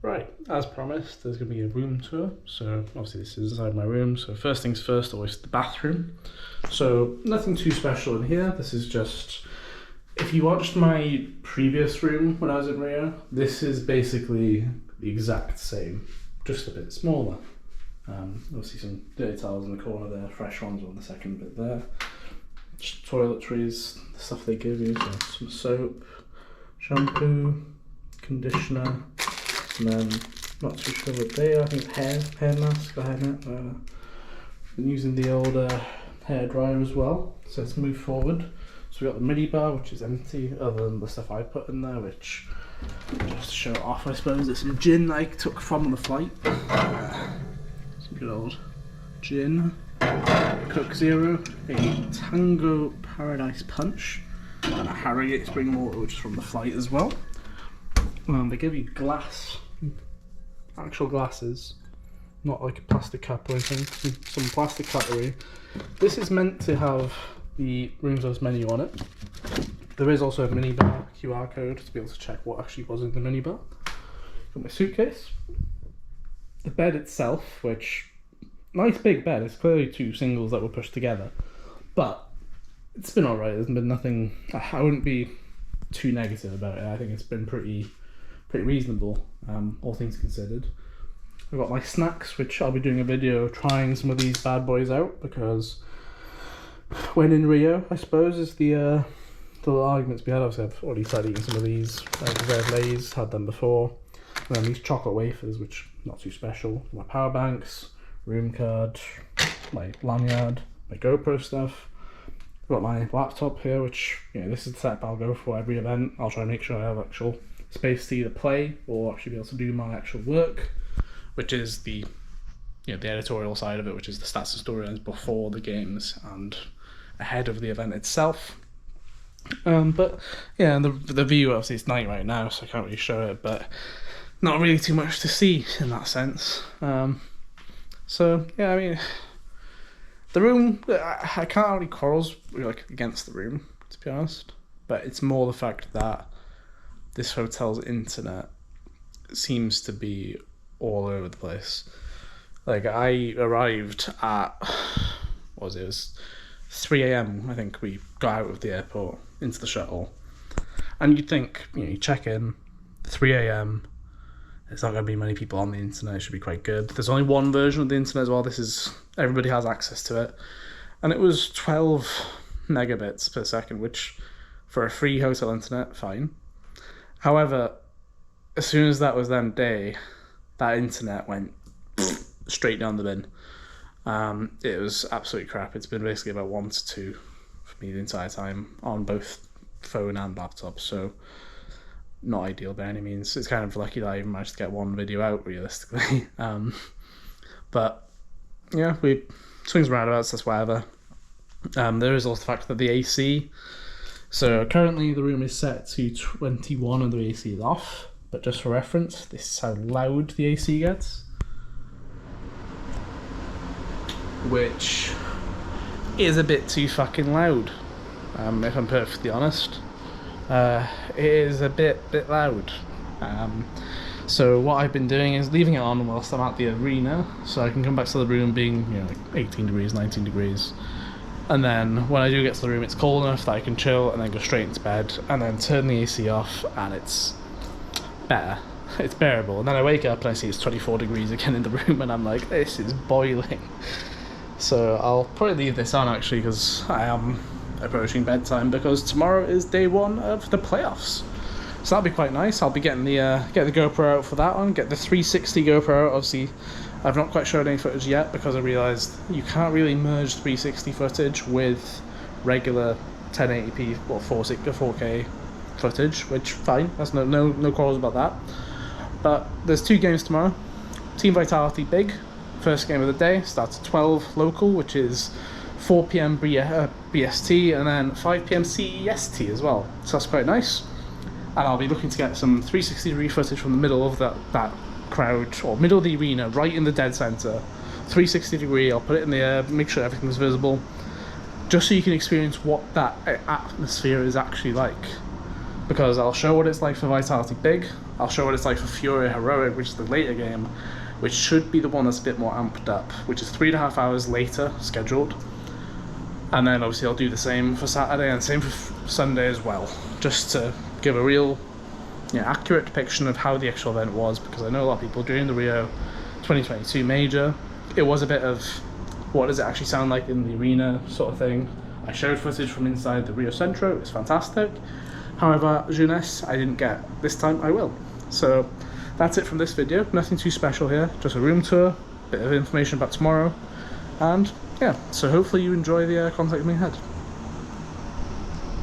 Right, as promised, there's going to be a room tour. So obviously this is inside my room. So first things first, always the bathroom. So nothing too special in here. This is just, if you watched my previous room when I was in Rio, this is basically the exact same, just a bit smaller. Obviously some dirty towels in the corner there, fresh ones on the second bit there. Just toiletries, the stuff they give you, so some soap, shampoo, conditioner, and then not too sure what they are. I think it's hair mask or hair net. Been using the old hair dryer as well. So let's move forward. So we got the mini bar, which is empty, other than the stuff I put in there, which just to show it off, I suppose. There's some gin I took from the flight. Some good old gin. Coke Zero, a Tango Paradise Punch, and a Harrogate Spring Water, which is from the flight as well. They give you glass, actual glasses, not like a plastic cup or anything, some plastic cutlery. This is meant to have the room service menu on it. There is also a minibar QR code to be able to check what actually was in the minibar. Got my suitcase. The bed itself, which, nice big bed, it's clearly two singles that were pushed together. But it's been alright, there's been nothing, I wouldn't be too negative about it. I think it's been pretty reasonable, all things considered. I've got my snacks, which I'll be doing a video trying some of these bad boys out, because when in Rio, I suppose, is the little arguments we had. Obviously I've already started eating some of these, red Lays, had them before. And then these chocolate wafers, which not too special. My power banks, room card, my lanyard, my GoPro stuff. I've got my laptop here, which, this is the setup I'll go for every event. I'll try and make sure I have actual space to either play or actually be able to do my actual work, which is the the editorial side of it, which is the stats and storylines before the games and ahead of the event itself. But yeah, the view, obviously it's night right now, so I can't really show it, but not really too much to see in that sense. So yeah, I mean, the room, I can't really quarrels against the room, to be honest, but it's more the fact that this hotel's internet seems to be all over the place. Like, I arrived at, what was it? It was 3 a.m. I think we got out of the airport into the shuttle, and you'd think, you check in 3 a.m. There's not going to be many people on the internet. It should be quite good. There's only one version of the internet as well. Everybody has access to it, and it was 12 megabits per second, which for a free hotel internet, fine. However, as soon as that was then day, that internet went straight down the bin. It was absolutely crap. It's been basically about 1 to 2 for me the entire time on both phone and laptop, so not ideal by any means. It's kind of lucky that I even managed to get one video out realistically. But yeah, we swings and roundabouts, that's whatever. There is also the fact that the AC, so currently the room is set to 21 and the AC is off, but just for reference, this is how loud the AC gets, which is a bit too fucking loud, if I'm perfectly honest. It is a bit loud. So what I've been doing is leaving it on whilst I'm at the arena, so I can come back to the room being 18 degrees, 19 degrees, and then when I do get to the room it's cold enough that I can chill and then go straight into bed and then turn the AC off, and it's better. It's bearable. And then I wake up and I see it's 24 degrees again in the room, and I'm like, this is boiling. So I'll probably leave this on actually, because I am approaching bedtime, because tomorrow is day 1 of the playoffs. So that'll be quite nice. I'll be getting the GoPro out for that one, get the 360 GoPro out. Obviously, I've not quite showed any footage yet because I realised you can't really merge 360 footage with regular 1080p or 4K footage, which fine. That's no quarrels about that. But there's 2 games tomorrow. Team Vitality big. First game of the day starts at 12 local, which is 4 p.m. BST, and then 5 p.m. CEST as well. So that's quite nice. And I'll be looking to get some 360 degree footage from the middle of that crowd, or middle of the arena, right in the dead centre. 360 degree, I'll put it in the air, make sure everything's visible, just so you can experience what that atmosphere is actually like. because I'll show what it's like for Vitality Big, I'll show what it's like for Fury Heroic, which is the later game, which should be the one that's a bit more amped up, which is 3.5 hours later scheduled. And then obviously I'll do the same for Saturday and same for Sunday as well, just to give a real accurate depiction of how the actual event was, because I know a lot of people during the Rio 2022 major, it was a bit of what does it actually sound like in the arena sort of thing. I showed footage from inside the Rio Centro, it was fantastic. However, Jeunesse I didn't get. This time I will. So that's it from this video. Nothing too special here, just a room tour, bit of information about tomorrow, and yeah, so hopefully you enjoy the content coming ahead.